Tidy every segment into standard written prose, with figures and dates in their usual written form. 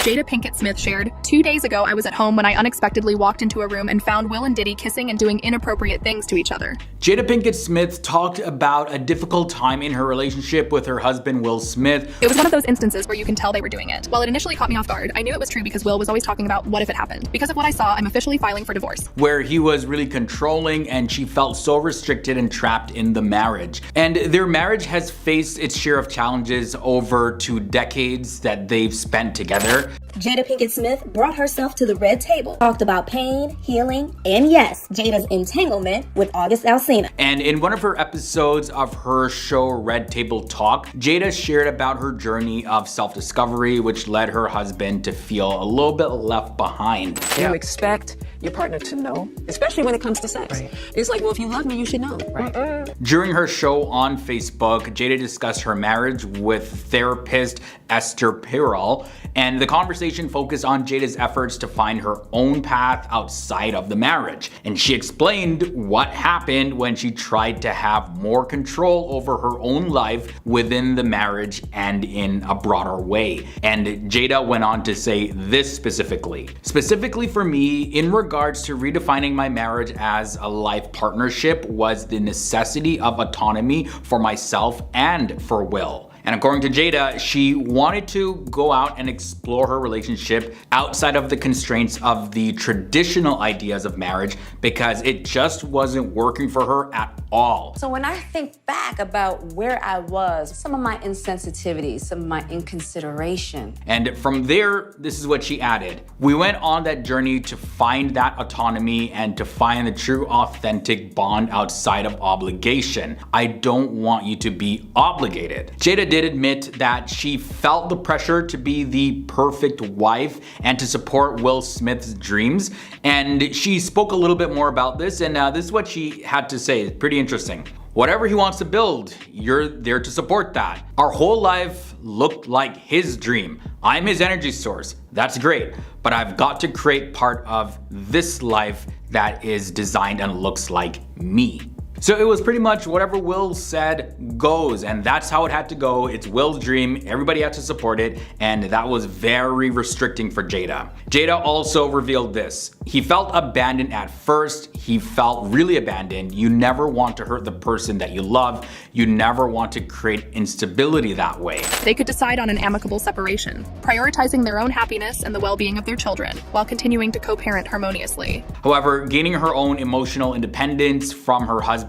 Jada Pinkett Smith shared, 2 days ago I was at home when I unexpectedly walked into a room and found Will and Diddy kissing and doing inappropriate things to each other. Jada Pinkett Smith talked about a difficult time in her relationship with her husband Will Smith. It was one of those instances where you can tell they were doing it. While it initially caught me off guard, I knew it was true because Will was always talking about what if it happened. Because of what I saw, I'm officially filing for divorce. Where he was really controlling and she felt so restricted and trapped in the marriage. And their marriage has faced its share of challenges over 2 decades that they've spent together. Jada Pinkett Smith brought herself to the red table, talked about pain, healing, and yes, Jada's entanglement with August Alsina. And in one of her episodes of her show Red Table Talk, Jada shared about her journey of self-discovery, which led her husband to feel a little bit left behind. You expect your partner to know, especially when it comes to sex. Right. It's like, well, if you love me, you should know. Right. During her show on Facebook, Jada discussed her marriage with therapist Esther Pirral, and the conversation focused on Jada's efforts to find her own path outside of the marriage. And she explained what happened when she tried to have more control over her own life within the marriage and in a broader way. And Jada went on to say this specifically. Specifically for me, in regards to redefining my marriage as a life partnership was the necessity of autonomy for myself and for Will. And according to Jada, she wanted to go out and explore her relationship outside of the constraints of the traditional ideas of marriage because it just wasn't working for her at all. So when I think back about where I was, some of my insensitivity, some of my inconsideration. And from there, this is what she added. We went on that journey to find that autonomy and to find the true authentic bond outside of obligation. I don't want you to be obligated. Jada did admit that she felt the pressure to be the perfect wife and to support Will Smith's dreams. And she spoke a little bit more about this, and this is what she had to say. It's pretty interesting. Whatever he wants to build, you're there to support that. Our whole life looked like his dream. I'm his energy source. That's great. But I've got to create part of this life that is designed and looks like me. So it was pretty much whatever Will said goes, and that's how it had to go. It's Will's dream, everybody had to support it, and that was very restricting for Jada. Jada also revealed this. He felt abandoned at first, he felt really abandoned. You never want to hurt the person that you love. You never want to create instability that way. They could decide on an amicable separation, prioritizing their own happiness and the well-being of their children, while continuing to co-parent harmoniously. However, gaining her own emotional independence from her husband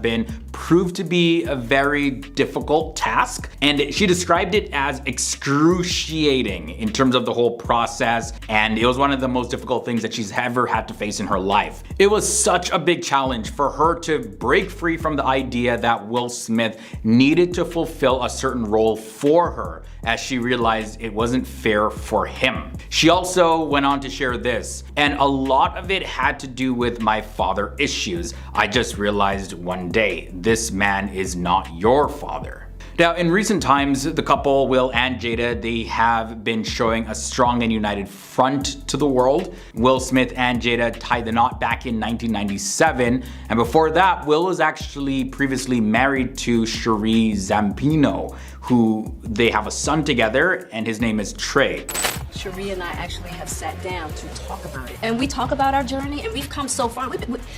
proved to be a very difficult task, and she described it as excruciating in terms of the whole process, and it was one of the most difficult things that she's ever had to face in her life. It was such a big challenge for her to break free from the idea that Will Smith needed to fulfill a certain role for her, as she realized it wasn't fair for him. She also went on to share this, and a lot of it had to do with my father issues. I just realized one day, this man is not your father. Now, in recent times, the couple, Will and Jada, they have been showing a strong and united front to the world. Will Smith and Jada tied the knot back in 1997, and before that, Will was actually previously married to Shady Zampino, who they have a son together, and his name is Trey. Shady and I actually have sat down to talk about it. And we talk about our journey, and we've come so far.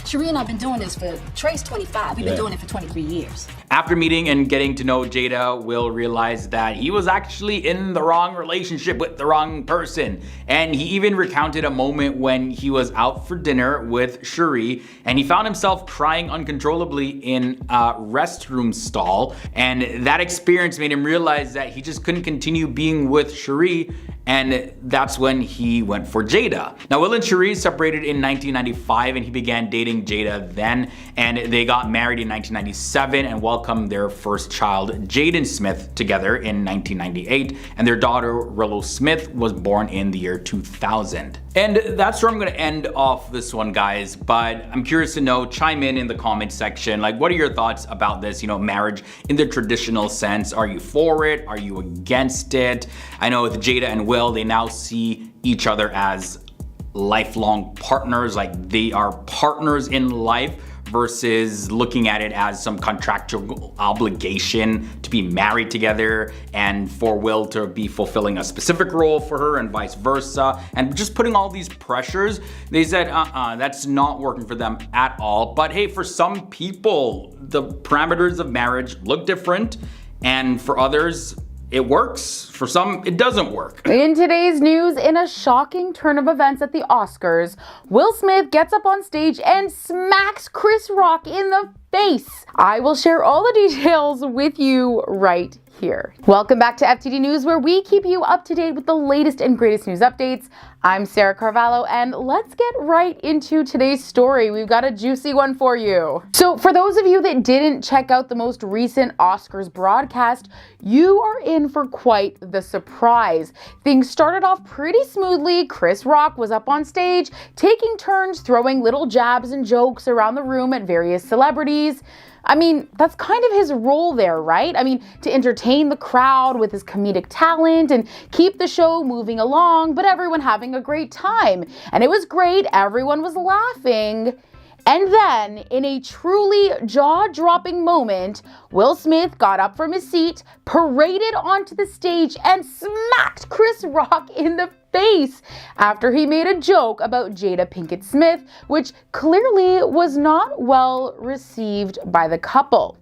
Shady and I have been doing this for, Trey's 25, we've been doing it for 23 years. After meeting and getting to know Jada, Will realized that he was actually in the wrong relationship with the wrong person. And he even recounted a moment when he was out for dinner with Shady, and he found himself crying uncontrollably in a restroom stall. And that experience made him realize that he just couldn't continue being with Shady, and that's when he went for Jada. Now, Will and Shady separated in 1995, and he began dating Jada then, and they got married in 1997 and welcomed their first child, Jaden Smith, together in 1998, and their daughter, Willow Smith, was born in the year 2000. And that's where I'm gonna end off this one, guys, but I'm curious to know, chime in the comment section, like, what are your thoughts about this, marriage in the traditional sense? Are you for it? Are you against it? I know with Jada and Will, they now see each other as lifelong partners, like they are partners in life versus looking at it as some contractual obligation to be married together and for Will to be fulfilling a specific role for her and vice versa, and just putting all these pressures. They said, that's not working for them at all. But hey, for some people, the parameters of marriage look different, and for others, it works. For some, it doesn't work. In today's news, in a shocking turn of events at the Oscars, Will Smith gets up on stage and smacks Chris Rock in the face. I will share all the details with you right here. Welcome back to FTD News, where we keep you up to date with the latest and greatest news updates. I'm Sarah Carvalho, and let's get right into today's story. We've got a juicy one for you. So for those of you that didn't check out the most recent Oscars broadcast, you are in for quite the surprise. Things started off pretty smoothly. Chris Rock was up on stage, taking turns throwing little jabs and jokes around the room at various celebrities. I mean, that's kind of his role there, right? I mean, to entertain the crowd with his comedic talent and keep the show moving along, but everyone having a great time. And it was great. Everyone was laughing. And then, in a truly jaw-dropping moment, Will Smith got up from his seat, paraded onto the stage, and smacked Chris Rock in the face after he made a joke about Jada Pinkett Smith, which clearly was not well received by the couple.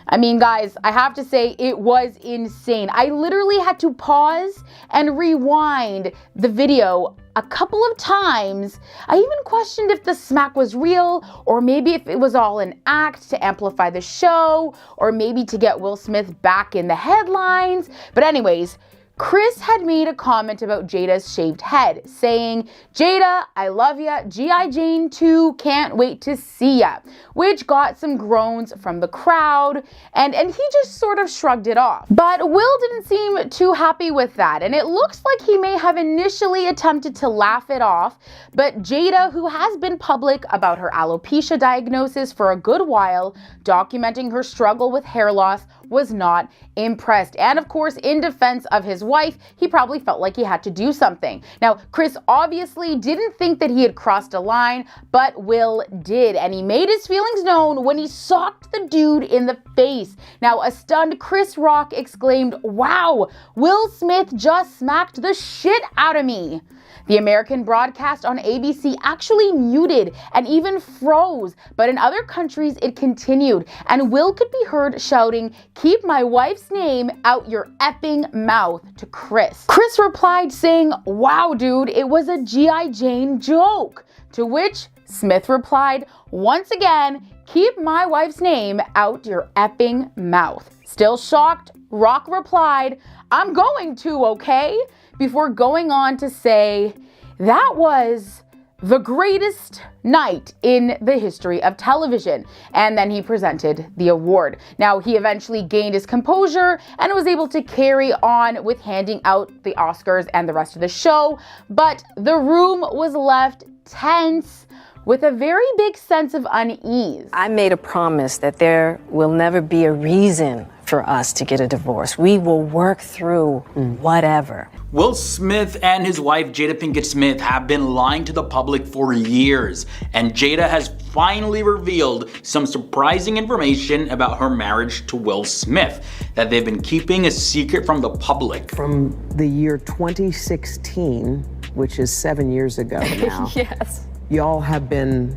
I mean, guys, I have to say it was insane. I literally had to pause and rewind the video a couple of times. I even questioned if the smack was real, or maybe if it was all an act to amplify the show, or maybe to get Will Smith back in the headlines. But anyways, Chris had made a comment about Jada's shaved head, saying, "Jada, I love ya, G.I. Jane 2, can't wait to see ya," which got some groans from the crowd, and he just sort of shrugged it off. But Will didn't seem too happy with that, and it looks like he may have initially attempted to laugh it off, but Jada, who has been public about her alopecia diagnosis for a good while, documenting her struggle with hair loss, was not impressed. And of course, in defense of his wife, he probably felt like he had to do something. Now, Chris obviously didn't think that he had crossed a line, but Will did, and he made his feelings known when he socked the dude in the face. Now, a stunned Chris Rock exclaimed, "Wow, Will Smith just smacked the shit out of me." The American broadcast on ABC actually muted and even froze, but in other countries it continued, and Will could be heard shouting, "Keep my wife's name out your effing mouth," to Chris. Chris replied saying, "Wow, dude, it was a G.I. Jane joke," to which Smith replied, once again, "Keep my wife's name out your effing mouth." Still shocked, Rock replied, "I'm going to, okay?" before going on to say, "That was the greatest night in the history of television." And then he presented the award. Now, he eventually gained his composure and was able to carry on with handing out the Oscars and the rest of the show, but the room was left tense with a very big sense of unease. I made a promise that there will never be a reason for us to get a divorce. We will work through whatever. Will Smith and his wife, Jada Pinkett Smith, have been lying to the public for years, and Jada has finally revealed some surprising information about her marriage to Will Smith that they've been keeping a secret from the public. From the year 2016, which is 7 years ago now. Yes. Y'all have been...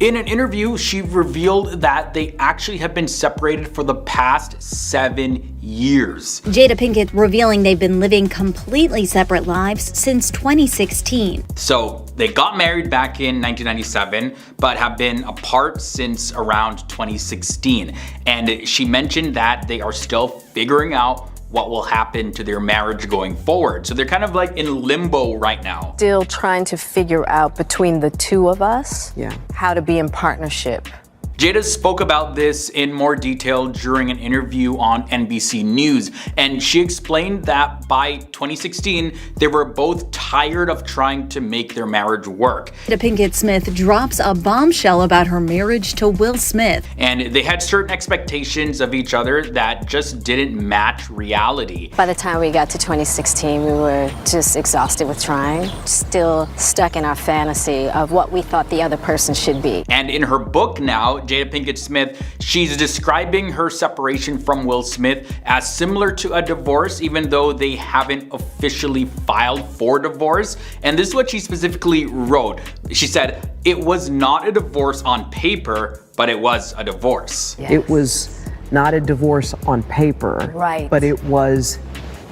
In an interview, she revealed that they actually have been separated for the past 7 years. Jada Pinkett revealing they've been living completely separate lives since 2016. So they got married back in 1997, but have been apart since around 2016. And she mentioned that they are still figuring out what will happen to their marriage going forward. So they're kind of like in limbo right now. Still trying to figure out between the two of us Yeah. how to be in partnership Jada spoke about this in more detail during an interview on NBC News, and she explained that by 2016, they were both tired of trying to make their marriage work. Jada Pinkett Smith drops a bombshell about her marriage to Will Smith. And they had certain expectations of each other that just didn't match reality. By the time we got to 2016, we were just exhausted with trying, still stuck in our fantasy of what we thought the other person should be. And in her book now, Jada Pinkett Smith, she's describing her separation from Will Smith as similar to a divorce, even though they haven't officially filed for divorce. And this is what she specifically wrote. She said, "It was not a divorce on paper, but it was a divorce." Yes. It was not a divorce on paper, Right. but it was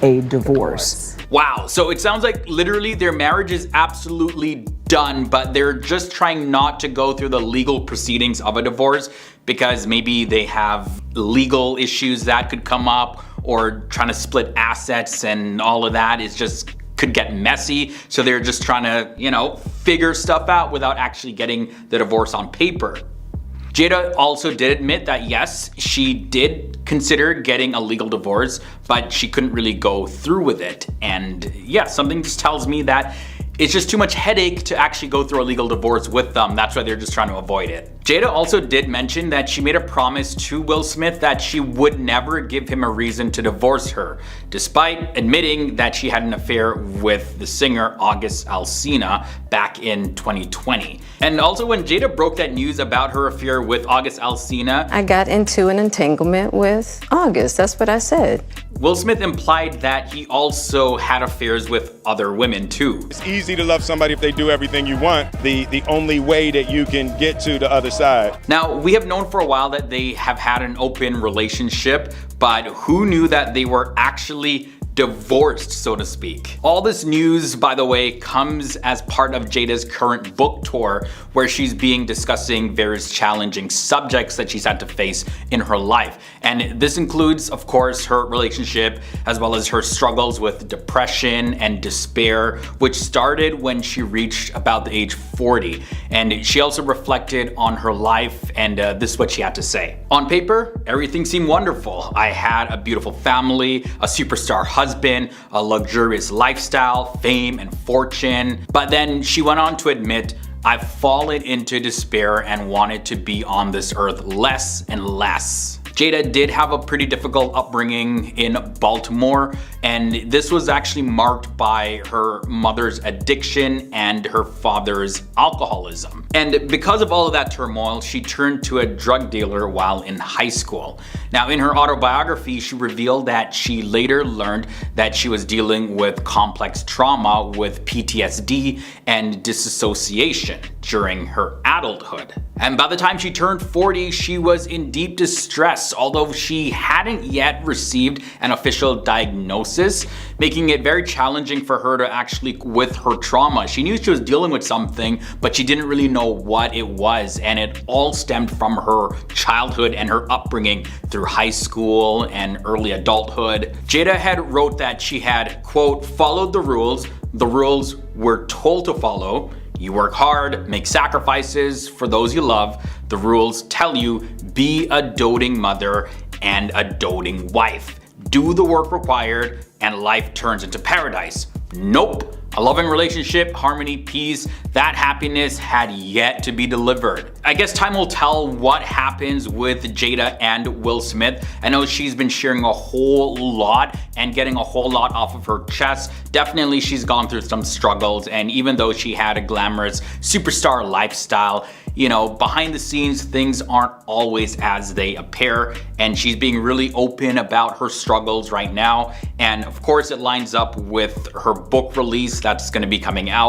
a divorce. Wow, so it sounds like literally their marriage is absolutely done, but they're just trying not to go through the legal proceedings of a divorce because maybe they have legal issues that could come up, or trying to split assets and all of that is just could get messy. So they're just trying to, figure stuff out without actually getting the divorce on paper. Jada also did admit that yes, she did consider getting a legal divorce, but she couldn't really go through with it. And yeah, something just tells me that it's just too much headache to actually go through a legal divorce with them. That's why they're just trying to avoid it. Jada also did mention that she made a promise to Will Smith that she would never give him a reason to divorce her, despite admitting that she had an affair with the singer August Alsina back in 2020. And also when Jada broke that news about her affair with August Alsina, I got into an entanglement with August. That's what I said. Will Smith implied that he also had affairs with other women too. It's easy to love somebody if they do everything you want. The only way that you can get to the other side. Now, we have known for a while that they have had an open relationship, but who knew that they were actually divorced, so to speak. All this news, by the way, comes as part of Jada's current book tour, where she's discussing various challenging subjects that she's had to face in her life. And this includes, of course, her relationship, as well as her struggles with depression and despair, which started when she reached about the age 40. And she also reflected on her life, and this is what she had to say. "On paper, everything seemed wonderful. I had a beautiful family, a superstar husband, a luxurious lifestyle, fame and fortune." But then she went on to admit, "I've fallen into despair and wanted to be on this earth less and less." Jada did have a pretty difficult upbringing in Baltimore, and this was actually marked by her mother's addiction and her father's alcoholism. And because of all of that turmoil, she turned to a drug dealer while in high school. Now, in her autobiography, she revealed that she later learned that she was dealing with complex trauma with PTSD and disassociation during her adulthood. And by the time she turned 40, she was in deep distress, although she hadn't yet received an official diagnosis, making it very challenging for her to actually with her trauma. She knew she was dealing with something, but she didn't really know what it was, and it all stemmed from her childhood and her upbringing through high school and early adulthood. Jada had wrote that she had, quote, "followed the rules we're told to follow. You work hard, make sacrifices for those you love. The rules tell you, be a doting mother and a doting wife. Do the work required and life turns into paradise." Nope. A loving relationship, harmony, peace, that happiness had yet to be delivered. I guess time will tell what happens with Jada and Will Smith. I know she's been sharing a whole lot and getting a whole lot off of her chest. Definitely she's gone through some struggles, and even though she had a glamorous superstar lifestyle, behind the scenes, things aren't always as they appear, and she's being really open about her struggles right now. And of course, it lines up with her book release that's going to be coming out.